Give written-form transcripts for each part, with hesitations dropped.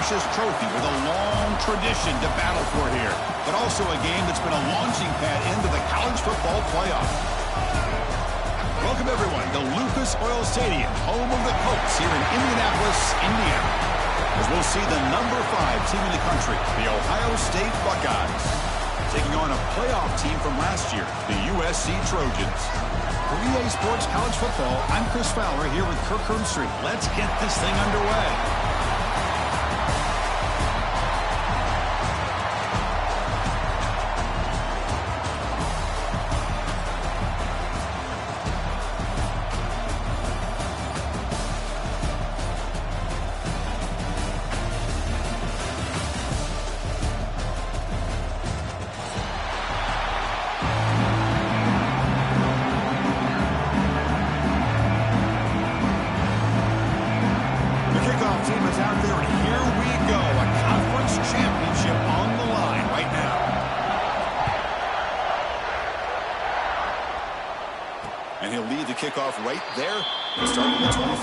prestigious trophy with a long tradition to battle for here, but also a game that's been a launching pad into the college football playoff. Welcome, everyone, to Lucas Oil Stadium, home of the Colts here in Indianapolis, Indiana, as we'll see the number 5 team in the country, the Ohio State Buckeyes, taking on a playoff team from last year, the USC Trojans. For EA Sports College Football, I'm Chris Fowler here with Kirk Herbstreit. Let's get this thing underway. And he'll lead the kickoff right there and start at the 25.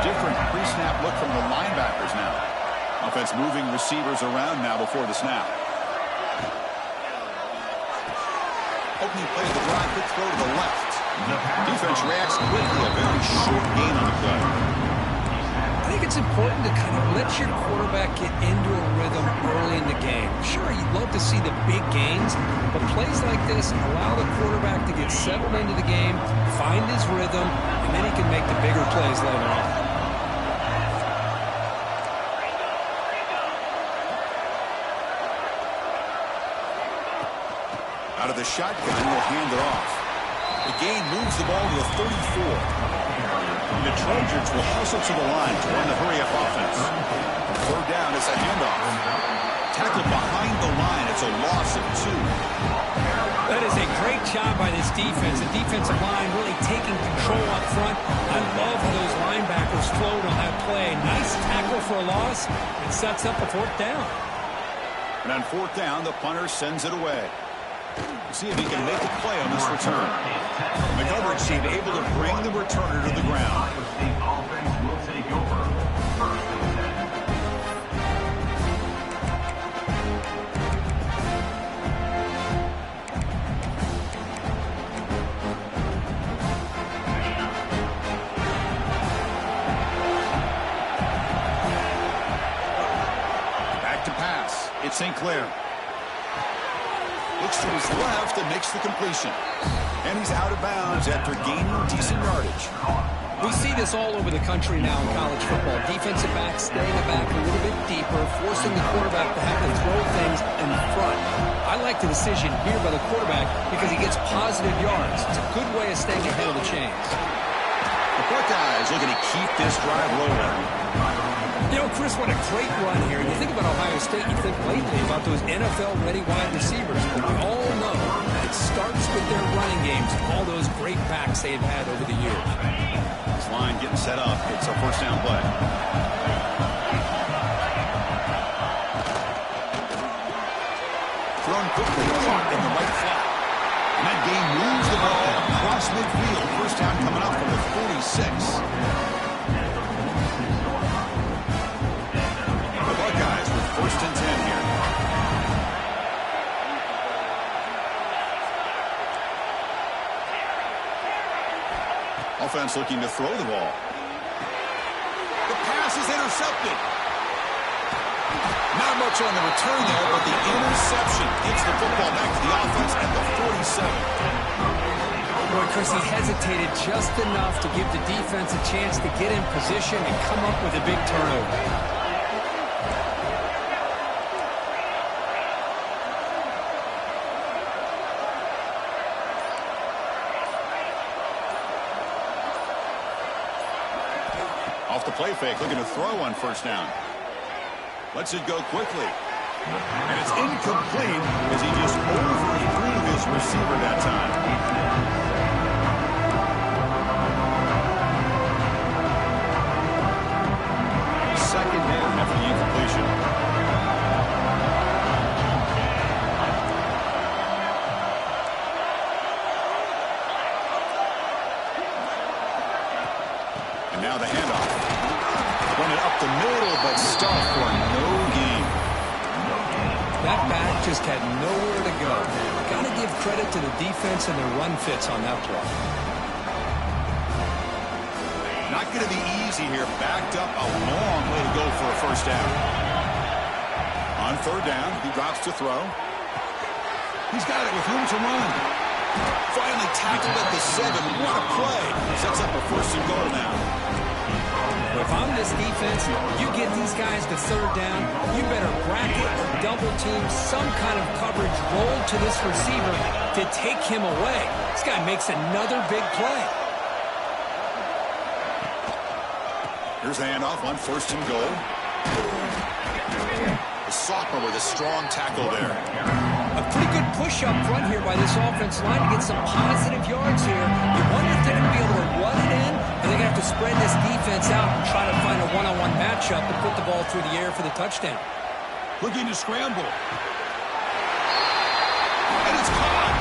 Different pre-snap look from the linebackers now. Offense moving receivers around now before the snap. Opening play of the drive, quick throw to the left. Defense reacts quickly, a very short gain on the play. I think it's important to kind of let your quarterback get into a rhythm early in the game. Sure, you'd love to see the big gains, but plays like this allow the quarterback to get settled into the game, find his rhythm, and then he can make the bigger plays later on. Out of the shotgun, he'll hand it off. The gain moves the ball to the 34. And the Trojans will hustle to the line to run the hurry-up offense. Third down, it's a handoff. Tackled behind the line, it's a loss of 2. That is a great job by this defense. The defensive line really taking control up front. I love how those linebackers flowed on that play. Nice tackle for a loss and sets up a 4th down. And on 4th down, the punter sends it away. See if he can make a play on this return. The coverage team able to bring the returner to the ground. Back to pass. It's St. Clair. Looks to his left and makes the completion. And he's out of bounds after gaining decent yardage. We see this all over the country now in college football. Defensive backs staying back a little bit deeper, forcing the quarterback to have to throw things in front. I like the decision here by the quarterback because he gets positive yards. It's a good way of staying ahead of the chains. The Buckeyes looking to keep this drive rolling. You know, Chris, what a great run here. You think about Ohio State, you think lately about those NFL-ready wide receivers. But we all know it starts with their running games, all those great backs they have had over the years. This line getting set up. It's a 1st down play. Thrown quickly, caught in the right flat. And that game moves the ball across midfield. 1st down coming up from the 46. Buckeyes with 1st and 10 here. Offense looking to throw the ball. The pass is intercepted. Not much on the return there, but the interception gets the football back to the offense at the 47. Boy, Chris, he hesitated just enough to give the defense a chance to get in position and come up with a big turnover. Off the play fake, looking to throw on 1st down. Lets it go quickly. And it's incomplete as he just overthrew his receiver that time. 2nd down after the incompletion. just had nowhere to go. Got to give credit to the defense and their run fits on that play. Not going to be easy here. Backed up a long way to go for a first down. On third down, he drops to throw. He's got it with room to run. Finally tackled at the 7. What a play. Sets up a first and goal now. If I'm this defense, you get these guys to third down, you better bracket or double team some kind of coverage roll to this receiver to take him away. This guy makes another big play. Here's the handoff on first and goal. The sophomore with a strong tackle there. A pretty good push up front here by this offensive line to get some positive yards here. You wonder if they're going to be able to run it in, or they're going to have to spread this defense out and try to find a one-on-one matchup and put the ball through the air for the touchdown. Looking to scramble. And it's caught.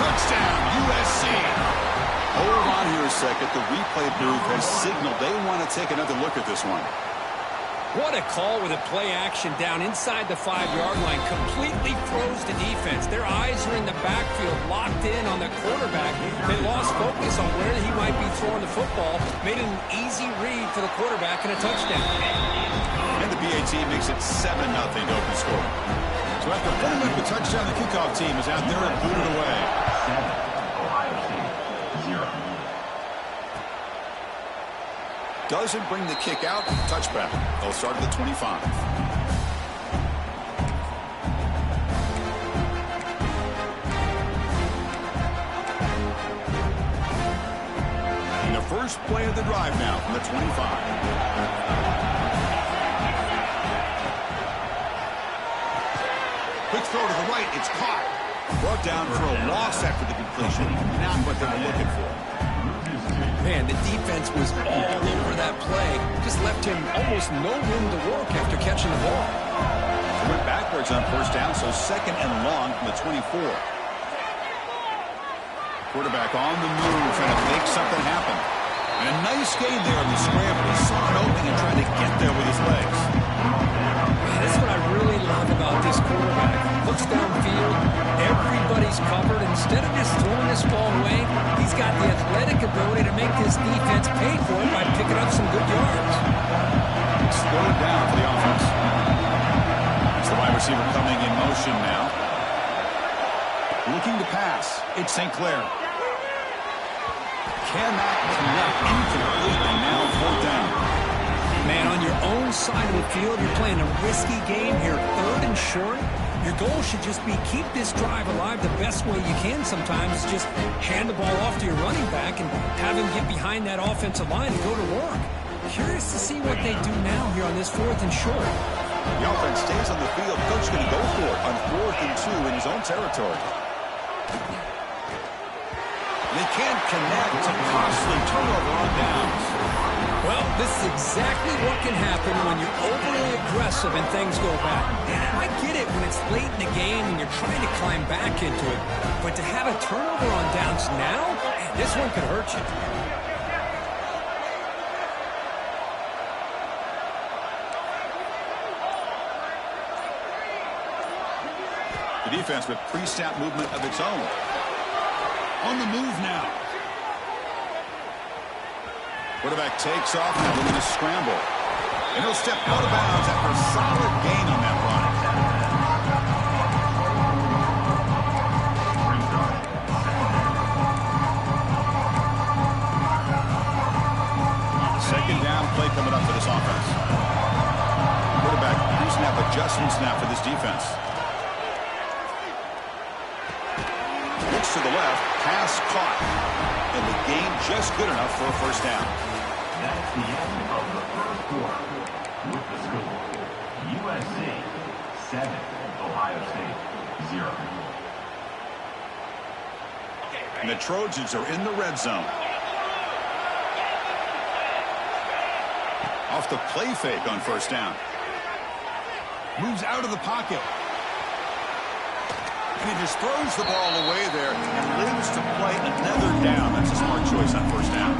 Touchdown, USC. Hold on here a second. The replay booth has signaled they want to take another look at this one. What a call with a play action down inside the 5-yard line. Completely froze the defense. Their eyes are in the backfield, locked in on the quarterback. They lost focus on where he might be throwing the football. Made it an easy read for the quarterback and a touchdown. And the BAT makes it 7-0 open score. So after putting up the touchdown, the kickoff team is out there and booted away. 7, Ohio State, 0. Doesn't bring the kick out. Touchback. They'll start at the 25. And the first play of the drive now from the 25. Quick throw to the right. It's caught. Brought down for a loss after the completion. Not what they were looking for. Man, the defense was all over that play. Just left him almost no room to work after catching the ball. They went backwards on first down, so second and long from the 24. Quarterback on the move, trying to make something happen. And a nice gain there on the scramble. He saw an opening and tried to get there with his legs. Man, that's what I really love about this quarterback. Looks downfield, everybody's covered. Instead of just throwing this ball away, he's got the athletic ability to make this defense pay for it by picking up some good yards. Slow it down for the offense. It's the wide receiver coming in motion now. Looking to pass. It's St. Clair. Cannot connect incomplete, and now fourth down. Man, on your own side of the field, you're playing a risky game here, third and short. Your goal should just be keep this drive alive the best way you can sometimes. Just hand the ball off to your running back and have him get behind that offensive line and go to work. Curious to see what they do now here on this fourth and short. The offense stays on the field. Coach going to go for it on 4th and 2 in his own territory. They can't connect. It's a costly turnover on downs. Well, this is exactly what can happen when you're overly aggressive and things go bad. I get it when it's late in the game and you're trying to climb back into it. But to have a turnover on downs now, man, this one could hurt you. The defense with pre-snap movement of its own. On the move now. Quarterback takes off and looking to scramble. And he'll step out of bounds after a solid gain on that run. Second down play coming up for this offense. Quarterback pre-snap adjustment snap for this defense. Looks to the left, pass caught. And the gain just good enough for a first down. That's the end of the first quarter. With the score, USC 7, Ohio State 0. And the Trojans are in the red zone. Off the play fake on first down. Moves out of the pocket. And he just throws the ball away there and lives to play another down. That's a smart choice on first down.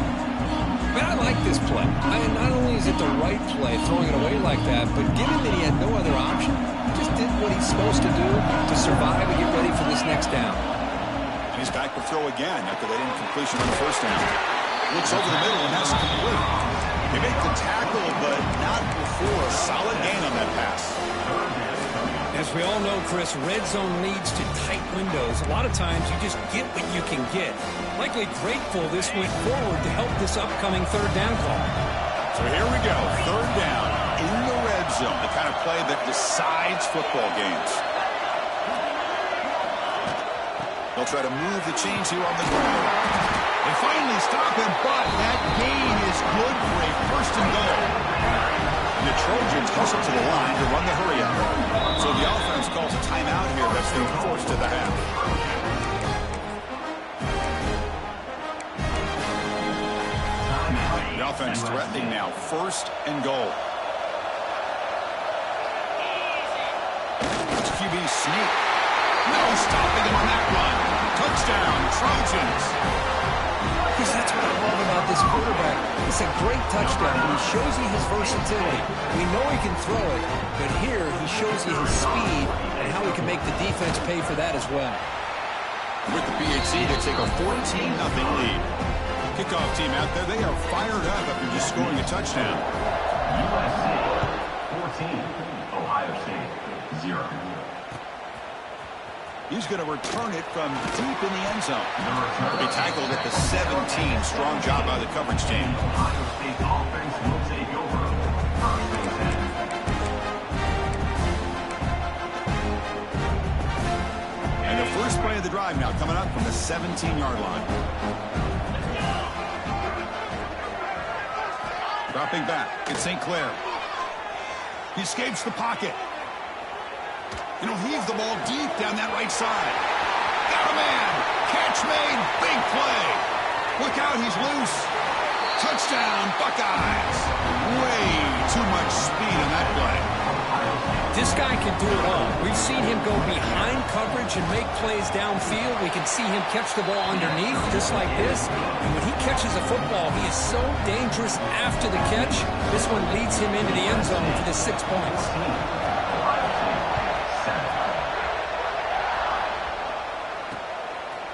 Man, I like this play. Not only is it the right play, throwing it away like that, but given that he had no other option, just did what he's supposed to do to survive and get ready for this next down. And he's back to throw again after that incompletion on the first down. Looks over the middle and has to complete. They make the tackle, but not before a solid gain on that pass. As we all know, Chris, red zone leads to tight windows. A lot of times you just get what you can get. Likely grateful this went forward to help this upcoming third down call. So here we go, third down in the red zone, the kind of play that decides football games. They'll try to move the chains here on the ground. They finally stop him, but that gain is good for a first and goal. And the Trojans hustle to the line to run the hurry-up. So the offense calls a timeout here that's been forced to the half. The offense threatening now, first and goal. It's QB sneak. No stopping him on that run. Touchdown, Trojans. Because that's what I love about this quarterback. It's a great touchdown, and he shows you his versatility. We know he can throw it, but here he shows you his speed and how he can make the defense pay for that as well. With the BHC to take a 14-0 lead. Kickoff team out there, they are fired up after just scoring a touchdown. USC 14, Ohio State 0. He's going to return it from deep in the end zone. He tackled at the 17. Strong job by the coverage team. Ohio State offense will take over. First and 10. And the first play of the drive now coming up from the 17-yard line. Dropping back, it's St. Clair. He escapes the pocket. And he'll heave the ball deep down that right side. Got a man. Catch made. Big play. Look out, he's loose. Touchdown, Buckeyes. Way too much speed on that play. This guy can do it all. We've seen him go behind coverage and make plays downfield. We can see him catch the ball underneath just like this. And when he catches a football, he is so dangerous after the catch. This one leads him into the end zone for the 6 points.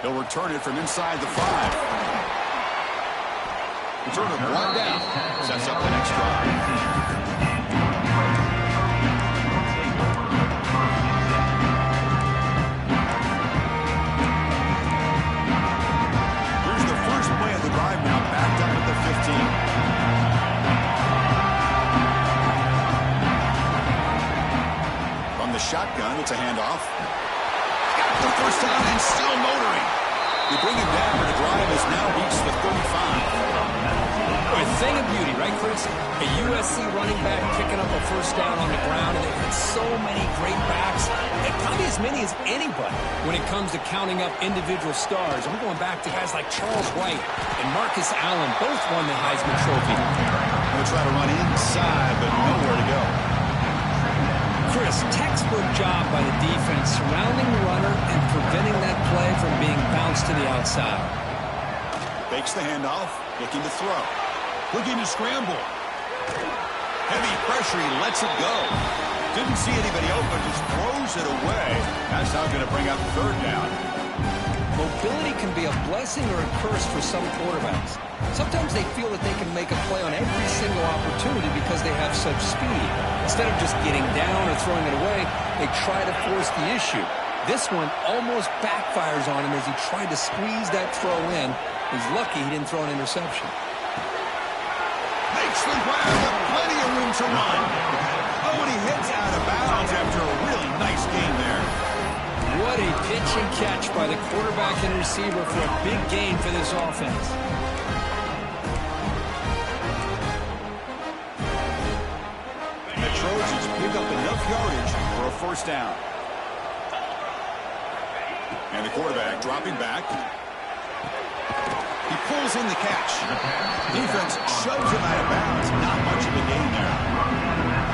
He'll return it from inside the 5. Return of one down. Sets up the next drive. Here's the first play of the drive now, backed up at the 15. From the shotgun, it's a handoff. Got the first down and still motoring. They bring him down, but the drive has now reached the 35. A thing of beauty, right, Chris? A USC running back picking up a first down on the ground, and they've had so many great backs, and probably as many as anybody when it comes to counting up individual stars. I'm going back to guys like Charles White and Marcus Allen, both won the Heisman Trophy. They'll try to run inside, but nowhere to go. Chris, textbook job by the defense surrounding the runner and preventing that play from being bounced to the outside. Fakes the handoff, looking to throw. Looking to scramble. Heavy pressure, he lets it go. Didn't see anybody open, just throws it away. That's now going to bring up third down. Mobility can be a blessing or a curse for some quarterbacks. Sometimes they feel that they can make a play on every single opportunity because they have such speed. Instead of just getting down or throwing it away, they try to force the issue. This one almost backfires on him as he tried to squeeze that throw in. He's lucky he didn't throw an interception. Makes the grab with plenty of room to run. Oh, and he heads out of bounds after a really nice game there. What a pitch and catch by the quarterback and receiver for a big gain for this offense. The Trojans pick up enough yardage for a first down. And the quarterback dropping back. He pulls in the catch. Defense shoves him out of bounds. Not much of a gain there.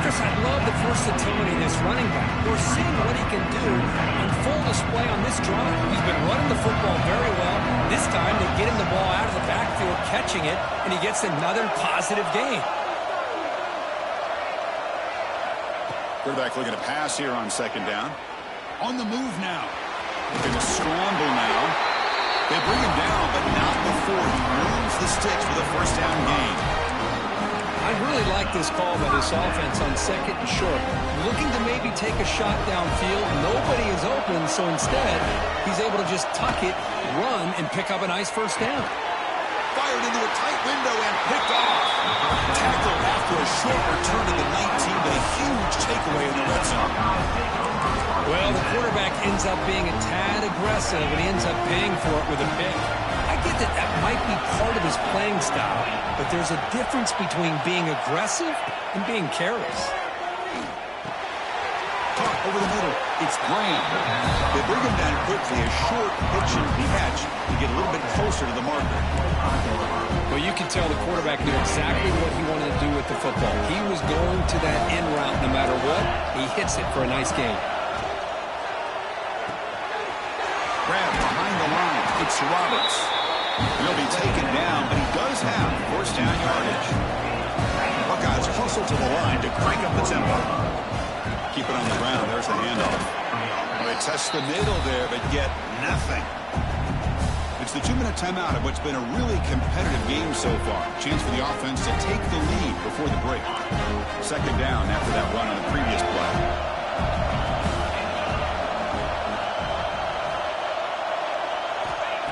Chris, I love the versatility of this running back. We're seeing what he can do on full display on this drive. He's been running the football very well. This time they get him the ball out of the backfield, catching it, and he gets another positive gain. Quarterback looking to pass here on second down. On the move now. Looking to scramble now. They bring him down, but not before he moves the sticks for the first down gain. I really like this call by this offense on second and short. Looking to maybe take a shot downfield. Nobody is open, so instead, he's able to just tuck it, run, and pick up a nice first down. Fired into a tight window and picked off. Tackled after a short return to the 19, but a huge takeaway in the red zone. Well, the quarterback ends up being a tad aggressive, and he ends up paying for it with a pick. I get that that might be part of his playing style, but there's a difference between being aggressive and being careless. Caught over the middle. It's Graham. They bring him down quickly. A short pitch and catch to get a little bit closer to the marker. Well, you can tell the quarterback knew exactly what he wanted to do with the football. He was going to that end route no matter what. He hits it for a nice gain. Grab behind the line. It's Roberts. He'll be taken down, but he does have first down yardage. Buckeyes hustle to the line to crank up the tempo. Keep it on the ground. There's the handoff. They test the middle there, but get nothing. It's the 2-minute timeout of what's been a really competitive game so far. Chance for the offense to take the lead before the break. Second down after that run on the previous play.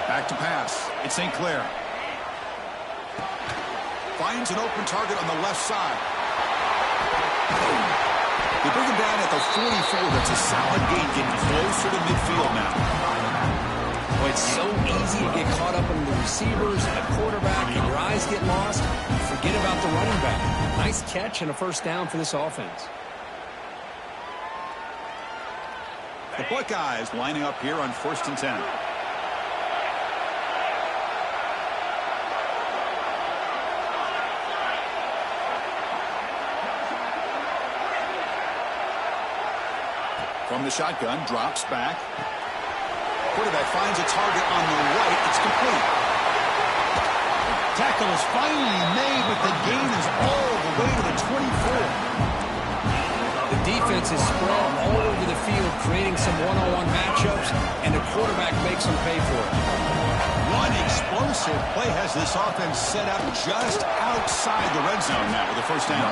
Back to pass. It's St. Clair. Finds an open target on the left side. They bring him down at the 44. That's a solid gain, getting closer to midfield now. Well, it's so easy to get caught up in the receivers and the quarterback, and your eyes get lost. You forget about the running back. Nice catch and a first down for this offense. The Buckeyes lining up here on 1st and 10. From the shotgun, drops back. Quarterback finds a target on the right. It's complete. Tackle is finally made, but the gain is all the way to the 24. The defense is spread all over the field, creating some one-on-one matchups, and the quarterback makes them pay for it. One explosive play has this offense set up just outside the red zone now with a first down.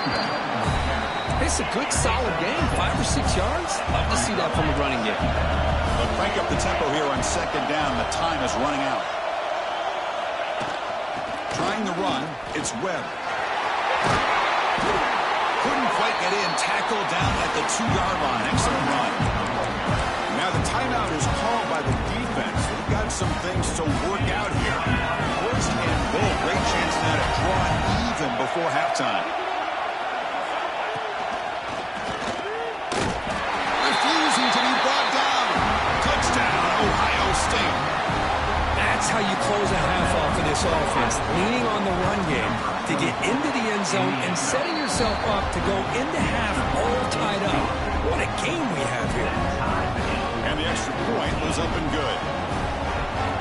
It's a good, solid game. 5 or 6 yards. Love to see that from the running game. They'll crank up the tempo here on second down. The time is running out. Trying to run. It's Webb. Couldn't quite get in. Tackled down at the 2-yard line. Excellent run. Now the timeout is called by the defense. They've got some things to work out here. First and goal. Great chance now to draw it even before halftime. Refusing to be brought down. Touchdown, Ohio State. That's how you close a half off of this offense, leaning on the run game to get into the end zone and setting yourself up to go into half all tied up. What a game we have here. And the extra point was up and good.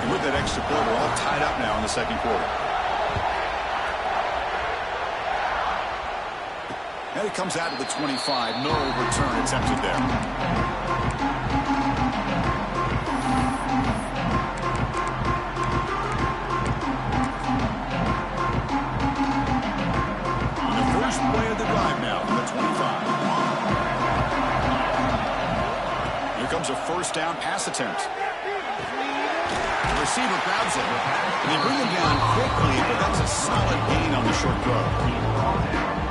And with that extra point, we're all tied up now in the second quarter. And it comes out to the 25. No return attempted there. On the first play of the drive now from the 25. Here comes a first down pass attempt. The receiver grabs it. And they bring him down quickly, but that's a solid gain on the short throw.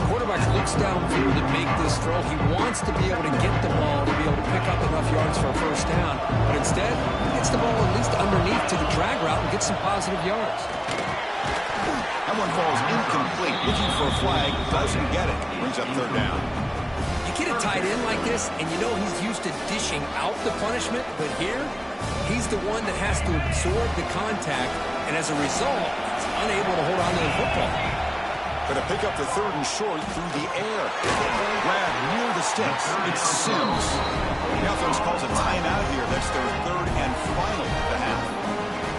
Quarterback looks downfield to make this throw. He wants to be able to get the ball to be able to pick up enough yards for a first down. But instead, he gets the ball at least underneath to the drag route and gets some positive yards. That one falls incomplete. Looking for a flag. Doesn't get it. Brings up third down. You get a tight end like this, and you know he's used to dishing out the punishment. But here, he's the one that has to absorb the contact. And as a result, he's unable to hold on to the football. Going to pick up the third and short through the air. Grab near the sticks. It's Sims. The offense calls a timeout here. That's their third and final of the half.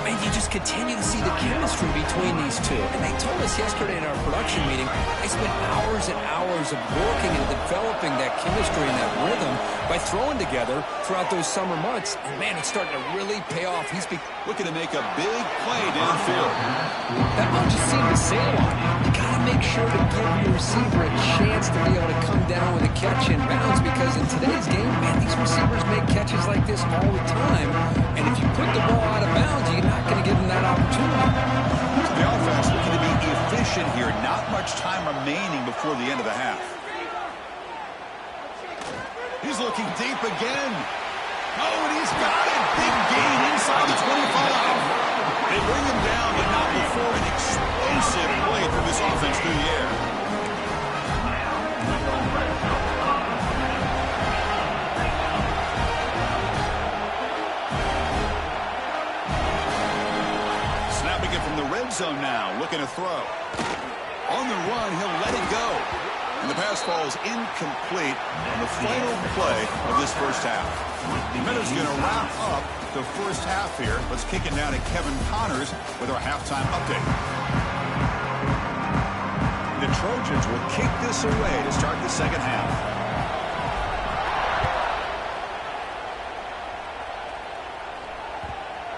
And you just continue to see the chemistry between these two. And they told us yesterday in our production meeting, they spent hours and hours of working and developing that chemistry and that rhythm by throwing together throughout those summer months. And, man, it's starting to really pay off. He's looking to make a big play downfield. That ball just seemed to sail on him. You got to make sure to give your receiver a chance to be able to come down with a catch in bounds, because in today's game, man, these receivers make catches like this all the time. And if you put the ball out of bounds, you're not going to give them that opportunity. The offense looking to be efficient here. Not much time remaining before the end of the half. He's looking deep again. Oh, and he's got it. Big gain inside the 25. They bring him down, but not before an explosive play from this offense through the air. Snapping it from the red zone now, looking to throw. On the run, he'll let it go. And the pass falls incomplete on the final play of this first half. The Miners going to wrap up the first half here. Let's kick it down to Kevin Connors with our halftime update. The Trojans will kick this away to start the second half.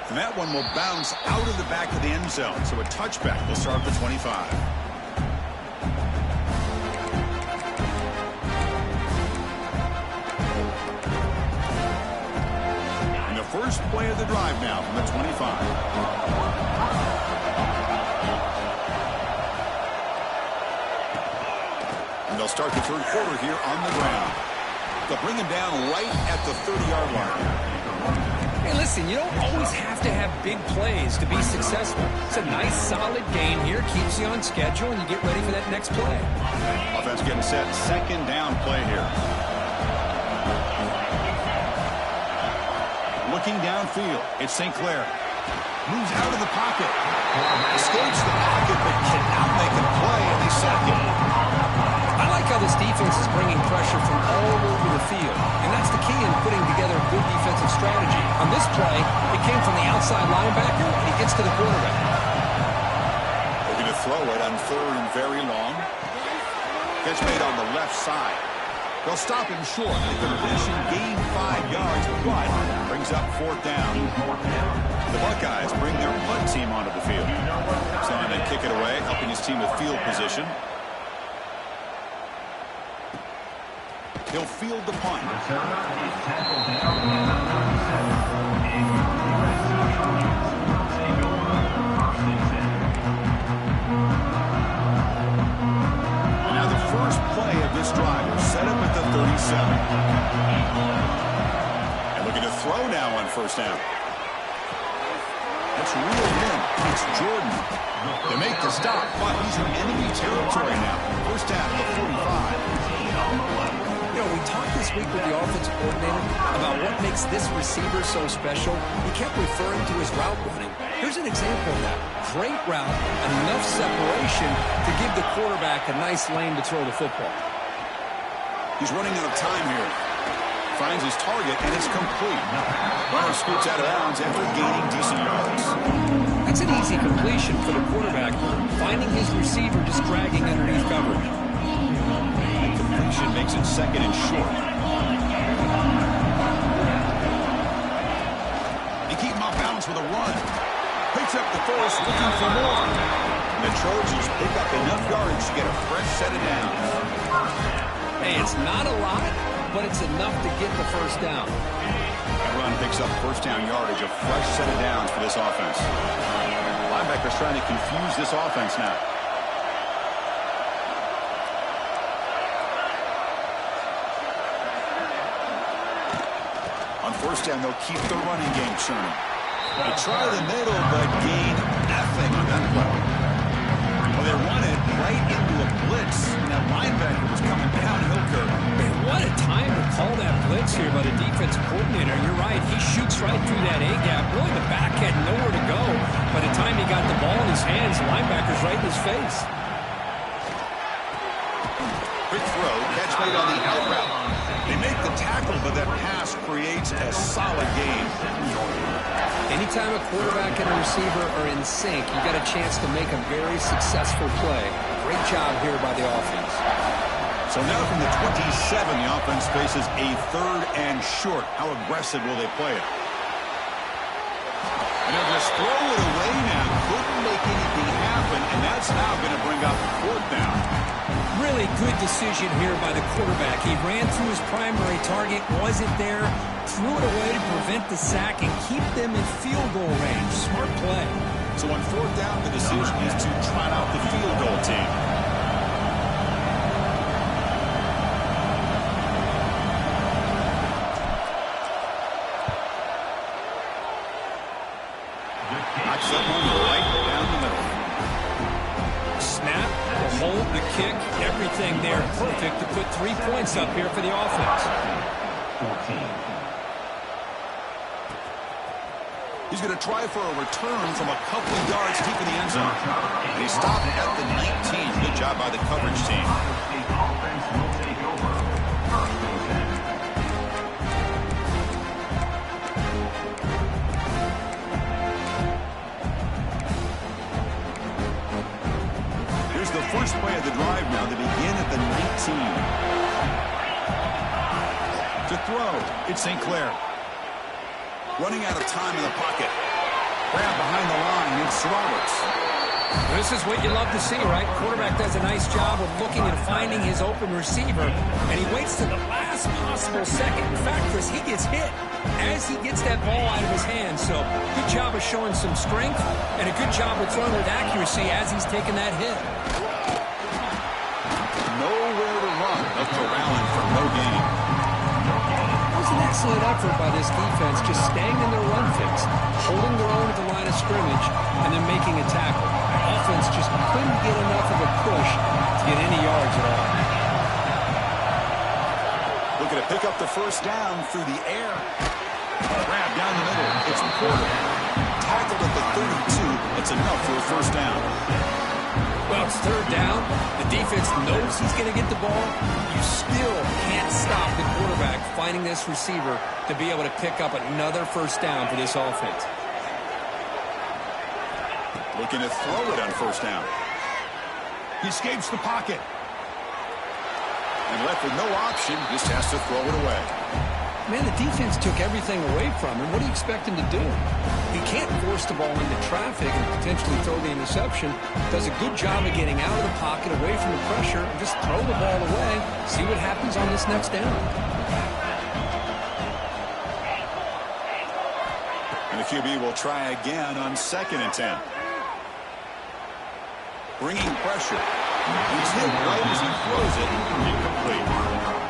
And that one will bounce out of the back of the end zone. So a touchback will start the 25. First play of the drive now from the 25. And they'll start the third quarter here on the ground. They'll bring him down right at the 30-yard line. Hey, listen, you don't always have to have big plays to be successful. It's a nice, solid gain here, keeps you on schedule, and you get ready for that next play. Offense getting set, second down play here. Looking downfield, it's St. Clair. Moves out of the pocket. Escapes the pocket, but cannot make a play, and they sack him. I like how this defense is bringing pressure from all over the field, and that's the key in putting together a good defensive strategy. On this play, it came from the outside linebacker, and he gets to the quarterback. They're going to throw it on third and very long. Catch made on the left side. They'll stop him short. The completion gained 5 yards, but brings up fourth down. The Buckeyes bring their punt team onto the field. Trying to kick it away, helping his team with field position. He'll field the punt. First play of this drive, set up at the 37. And looking to throw now on first down. That's reeled in. It's Jordan. They make the stop, but he's in enemy territory now. First down at the 45. You know, we talked this week with the offensive coordinator about what makes this receiver so special. He kept referring to his route running. Here's an example of that. Great route, enough separation to give the quarterback a nice lane to throw the football. He's running out of time here. Finds his target, and it's complete. Runner scoots out of bounds after gaining decent yards. That's an easy completion for the quarterback, finding his receiver just dragging underneath coverage. Completion makes it second and short. They keep him off balance with a run. Picks up the first, looking for more. The Trojans pick up enough yards to get a fresh set of downs. Hey, it's not a lot, but it's enough to get the first down. That run picks up first down yardage, a fresh set of downs for this offense. Linebackers trying to confuse this offense now. On first down, they'll keep the running game churning. They try the middle, but gain nothing on that play. Well, they run it right into a blitz, and that linebacker was coming downhill curve. Man, what a time to call that blitz here by the defensive coordinator. You're right. He shoots right through that A-gap. Really, the back had nowhere to go. By the time he got the ball in his hands, the linebacker's right in his face. Quick throw, catch made on the out route. They make the tackle, but that pass creates a solid gain. Anytime a quarterback and a receiver are in sync, you got a chance to make a very successful play. Great job here by the offense. So now from the 27, the offense faces a 3rd and short. How aggressive will they play it? And they'll just throw it away now. Couldn't make anything happen, and that's now going to bring up 4th down. Really good decision here by the quarterback. He ran through his primary target, wasn't there, threw it away to prevent the sack and keep them in field goal range. Smart play. So on 4th down, the decision is to trot out the field goal team. Knocks that one right down the middle. Snap, the hold, the kick, everything there perfect to put 3 points up here for the offense. 14. He's going to try for a return from a couple of yards deep in the end zone. And he stopped at the 19. Good job by the coverage team. State offense will take over. 1st and 10. Here's the first play of the drive now. They begin at the 19. To throw, it's St. Clair. Running out of time in the pocket. Grab behind the line, it's Roberts. This is what you love to see, right? Quarterback does a nice job of looking and finding his open receiver, and he waits to the last possible second. In fact, Chris, he gets hit as he gets that ball out of his hands. So good job of showing some strength, and a good job of throwing with accuracy as he's taking that hit. Nowhere to run. Up to Allen for no gain. An excellent effort by this defense, just staying in their run fix, holding their own at the line of scrimmage, and then making a tackle. The offense just couldn't get enough of a push to get any yards at all. Looking to pick up the 1st down through the air. Grab down the middle. It's Porter. Tackled at the 32. That's enough for a 1st down. Well, it's 3rd down. The defense knows he's going to get the ball. You still can't stop the quarterback finding this receiver to be able to pick up another 1st down for this offense. Looking to throw it on 1st down. He escapes the pocket. And left with no option, just has to throw it away. Man, the defense took everything away from him. What do you expect him to do? He can't force the ball into traffic and potentially throw the interception. Does a good job of getting out of the pocket, away from the pressure, and just throw the ball away. See what happens on this next down. And the QB will try again on 2nd and 10. Bringing pressure. He's hit right as he throws it. Incomplete.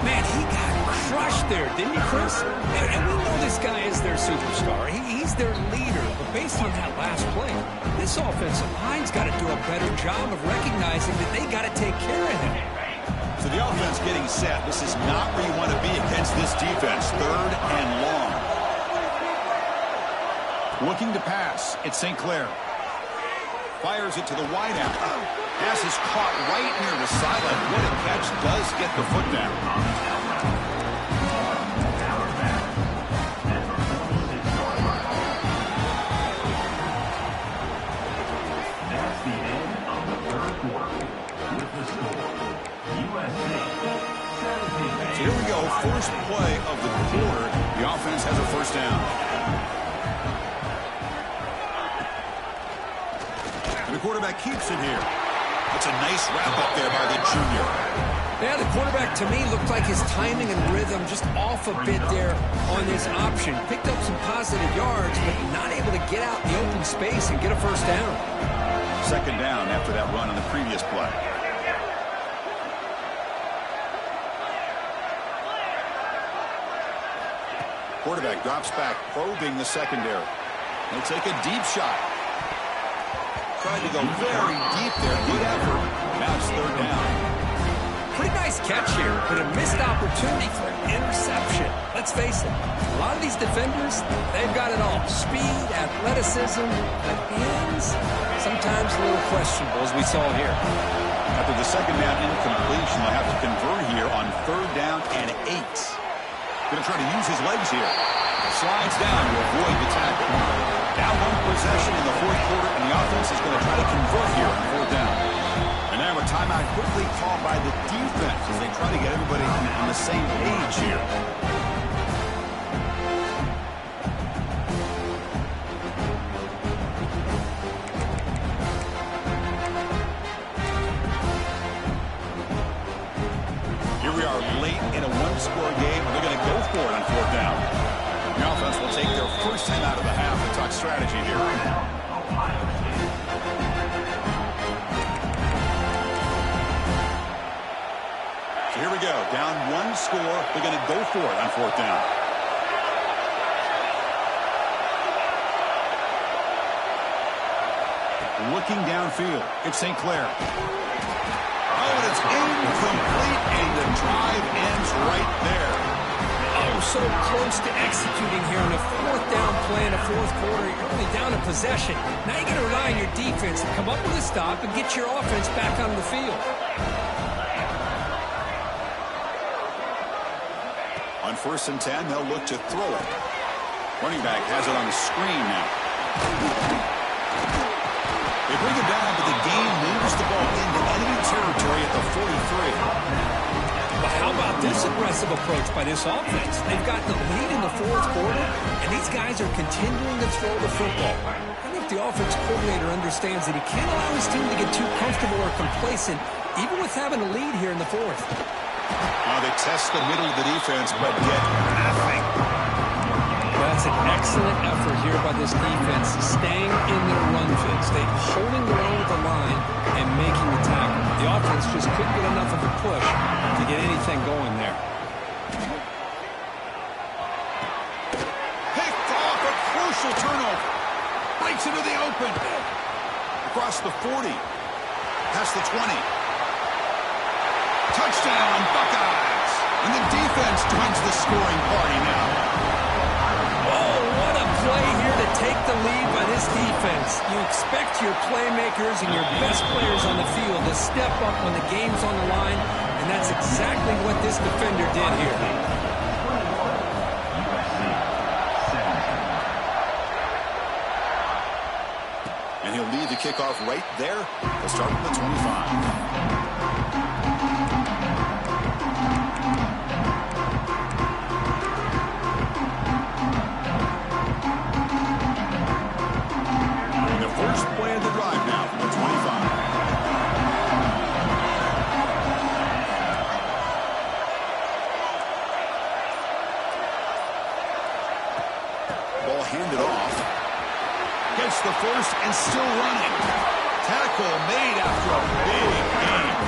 Man, he got crushed there, didn't he, Chris? And we know this guy is their superstar. He's their leader. But based on that last play, this offensive line's got to do a better job of recognizing that they got to take care of him. So the offense getting set. This is not where you want to be against this defense. 3rd and long. Looking to pass. It's St. Clair. Fires it to the wideout. Pass is caught right near the sideline. What a catch. Does get the foot down. That's the end of the 3rd quarter. With the score, USC 17. So here we go. First play of the quarter. The offense has a 1st down. And the quarterback keeps it here. That's a nice wrap up there by the junior. Yeah, the quarterback, to me, looked like his timing and rhythm just off a bit there on this option. Picked up some positive yards, but not able to get out in the open space and get a 1st down. 2nd down after that run on the previous play. Quarterback drops back, probing the secondary. He'll take a deep shot. Tried to go very deep there. Good effort. Now it's 3rd down. Pretty nice catch here, but a missed opportunity for an interception. Let's face it, a lot of these defenders, they've got it all. Speed, athleticism, but hands, sometimes a little questionable, as we saw here. After the second down incompletion, they'll have to convert here on 3rd down and 8. Going to try to use his legs here. Slides down to avoid the tackle. Now 1 possession in the 4th quarter, and the offense is going to try to convert here on 4th down. And now a timeout quickly called by the defense as they try to get everybody on the same page here. Here we are late in a 1-score game. They're going to go for it on 4th down. The offense will take their first time out of the half to talk strategy here. So here we go. Down 1 score. They're going to go for it on 4th down. Looking downfield. It's St. Clair. Oh, and it's incomplete, and the drive ends right there. Oh, so close to executing here in a 4th down play in the 4th quarter. You're only down a possession. Now you got to rely on your defense to come up with a stop and get your offense back on the field. On 1st and 10, they'll look to throw it. Running back has it on the screen now. They bring it down, but the game moves the ball into enemy territory at the 43. But how about this aggressive approach by this offense? They've got the lead in the 4th quarter, and these guys are continuing to throw the football. I think the offense coordinator understands that he can't allow his team to get too comfortable or complacent, even with having a lead here in the 4th. Now they test the middle of the defense, but get nothing. That's an excellent effort here by this defense, staying in their run fit, staying holding their own with the line and making the tackle. The offense just couldn't get enough of a push to get anything going there. Picked off, a crucial turnover. Breaks into the open. Across the 40. Past the 20. Touchdown, Buckeyes. And the defense joins the scoring party now. Oh, what a play here to take the lead by this defense. You expect your playmakers and your best players on the field to step up when the game's on the line, and that's exactly what this defender did here. And he'll lead the kickoff right there. He'll start with the 25. First play of the drive now from the 25. Ball handed off. Gets the first and still running. Tackle made after a big game.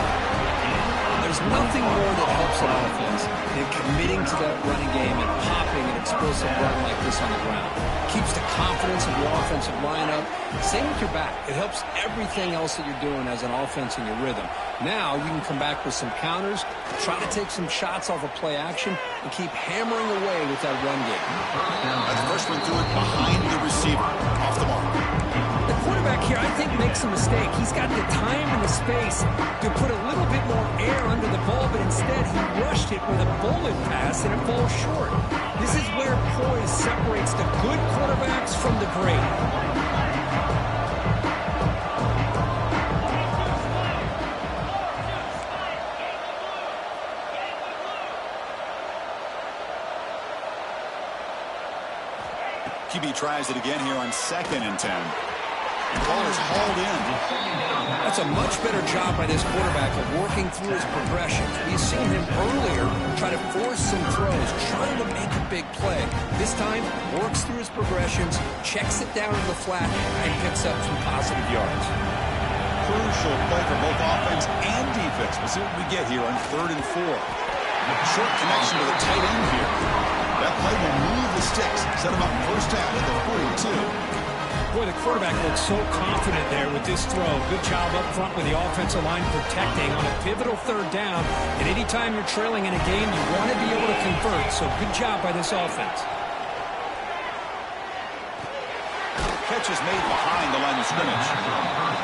There's nothing more that helps an offense than committing to that running game and popping an explosive run like this on the ground. Keeps the confidence of your offensive lineup. Same with your back. It helps everything else that you're doing as an offense in your rhythm. Now you can come back with some counters, try to take some shots off of play action, and keep hammering away with that run game. The freshman threw it behind the receiver. Off the mark. The quarterback here, I think, makes a mistake. He's got the time and the space to put a little bit more air under the ball, but instead he rushed it with a bullet pass, and it falls short. This is where poise separates the good quarterbacks from the great. QB tries it again here on 2nd and 10. The ball is hauled in. That's a much better job by this quarterback of working through his progressions. We've seen him earlier try to force some throws, trying to make a big play. This time, works through his progressions, checks it down in the flat, and picks up some positive yards. Crucial play for both offense and defense. We'll see what we get here on 3rd and 4. Short connection to the tight end here. That play will move the sticks, set him up first down at the 42. Boy, the quarterback looks so confident there with this throw. Good job up front with the offensive line protecting on a pivotal 3rd down. And anytime you're trailing in a game, you want to be able to convert. So good job by this offense. catch is made behind the line of scrimmage.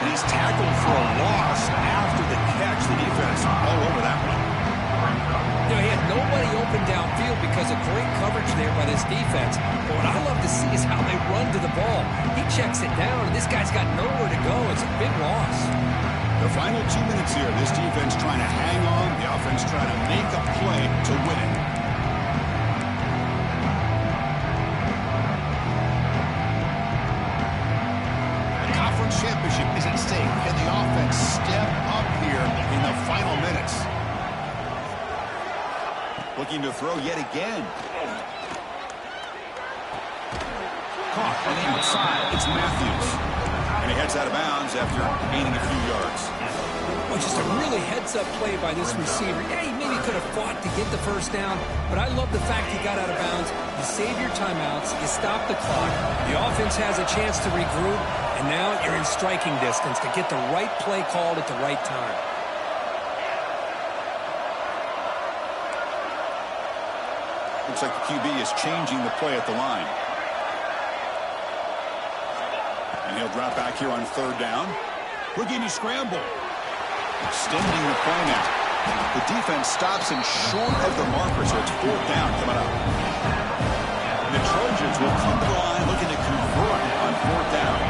And he's tackled for a loss after the catch. The defense all over that one. You know, he had nobody open downfield because of great coverage there by this defense. But what I love to see is how they run to the ball. He checks it down, and this guy's got nowhere to go. It's a big loss. The final 2 minutes here. This defense trying to hang on. The offense trying to make a play to win it. The conference championship is at stake. Can the offense step up here in the final minutes? Looking to throw yet again. Caught on the outside. It's Matthews. And he heads out of bounds after gaining a few yards. Well, just a really heads-up play by this receiver. Yeah, he maybe could have fought to get the first down, but I love the fact he got out of bounds. You save your timeouts. You stop the clock. The offense has a chance to regroup, and now you're in striking distance to get the right play called at the right time. Looks like the QB is changing the play at the line. And he'll drop back here on third down. Houdini scramble. Extending the play now. The defense stops him short of the marker, so it's fourth down coming up. And the Trojans will come to the line looking to convert on fourth down.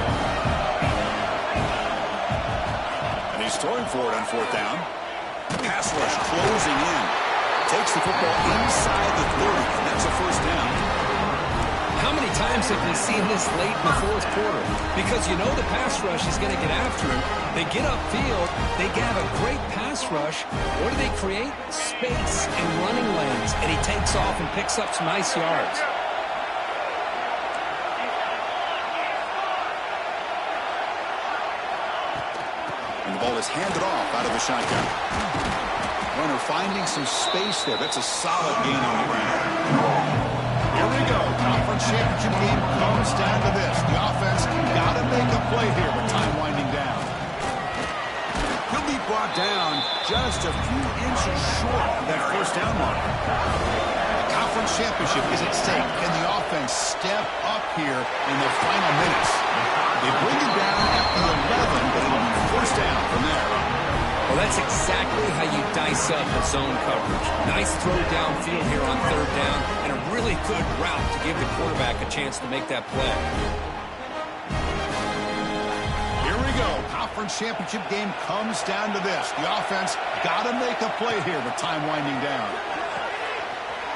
And he's throwing for it on fourth down. Pass rush closing in. Takes the football inside the 30, and that's a first down. How many times have we seen this late in the fourth quarter? Because you know the pass rush is going to get after him. They get upfield. They have a great pass rush. What do they create? Space and running lanes. And he takes off and picks up some nice yards. And the ball is handed off out of the shotgun. Runner finding some space there. That's a solid gain on the ground. Here we go. Conference championship game comes down to this. The offense got to make a play here, but time winding down. He'll be brought down just a few inches short of that first down mark. The conference championship is at stake. Can the offense step up here in the final minutes? They bring it down at the 11, but it'll be first down from there. Well, that's exactly how you dice up a zone coverage. Nice throw downfield here on third down, and a really good route to give the quarterback a chance to make that play. Here we go. Conference championship game comes down to this. The offense got to make a play here with time winding down.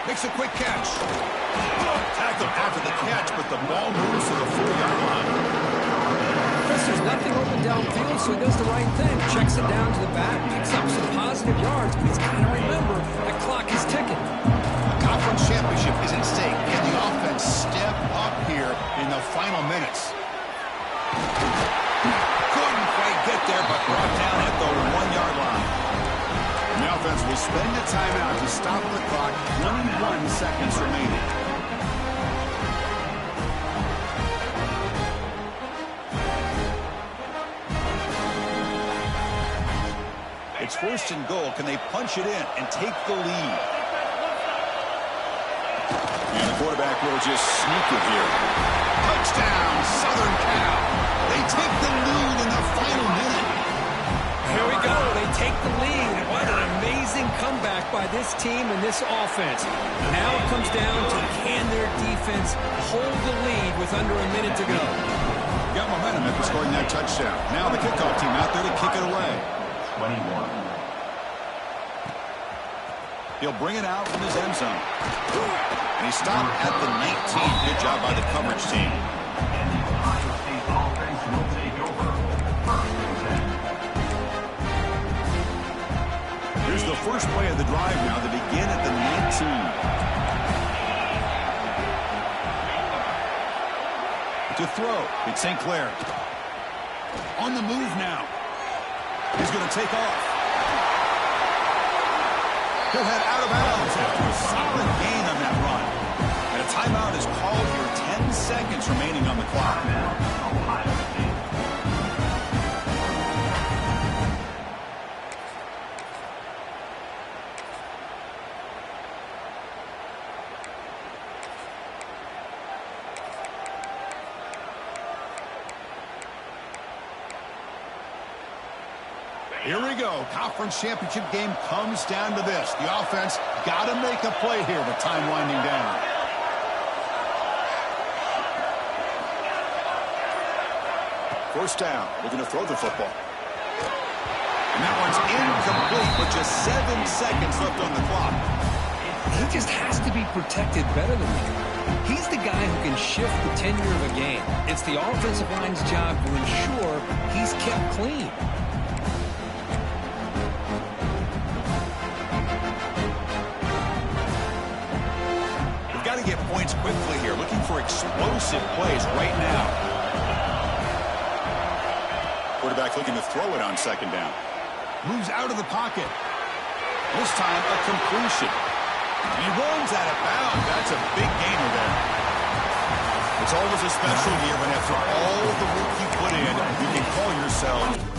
Makes a quick catch. Tackled after the catch, but the ball moves to the 4-yard line. There's nothing open downfield, so he does the right thing. Checks it down to the back, picks up some positive yards, but he's got to remember that clock is ticking. The conference championship is at stake. Can the offense step up here in the final minutes? Couldn't quite get there, but brought down at the 1-yard line. And the offense will spend a timeout to stop the clock. 21 seconds remaining. It's first and goal. Can they punch it in and take the lead? And the quarterback will just sneak it here. Touchdown, Southern Cal. They take the lead in the final minute. Here we go. They take the lead. What an amazing comeback by this team and this offense. Now it comes down to can their defense hold the lead with under a minute to go. Got momentum after scoring that touchdown. Now the kickoff team out there to kick it away. 21. He'll bring it out from his end zone. And he stopped at the 19. Good job by the coverage team. And the Ohio State offense will take over. First and 10. Here's the first play of the drive now. They begin at the 19. To throw, it's St. Clair. On the move now. He's going to take off. He'll head out of bounds after a solid gain on that run. And a timeout is called here. 10 seconds remaining on the clock. Ohio State. Here we go. Conference championship game comes down to this. The offense got to make a play here with time winding down. First down. Looking to throw the football. And that one's incomplete with just 7 seconds left on the clock. He just has to be protected better than that. He's the guy who can shift the tenure of a game. It's the offensive line's job to ensure he's kept clean. We've got to get points quickly here. Looking for explosive plays right now. Quarterback looking to throw it on second down. Moves out of the pocket. This time a completion. And he runs out of bounds. That's a big gainer there. It's always a special year when after all the work you put in, you can call yourself.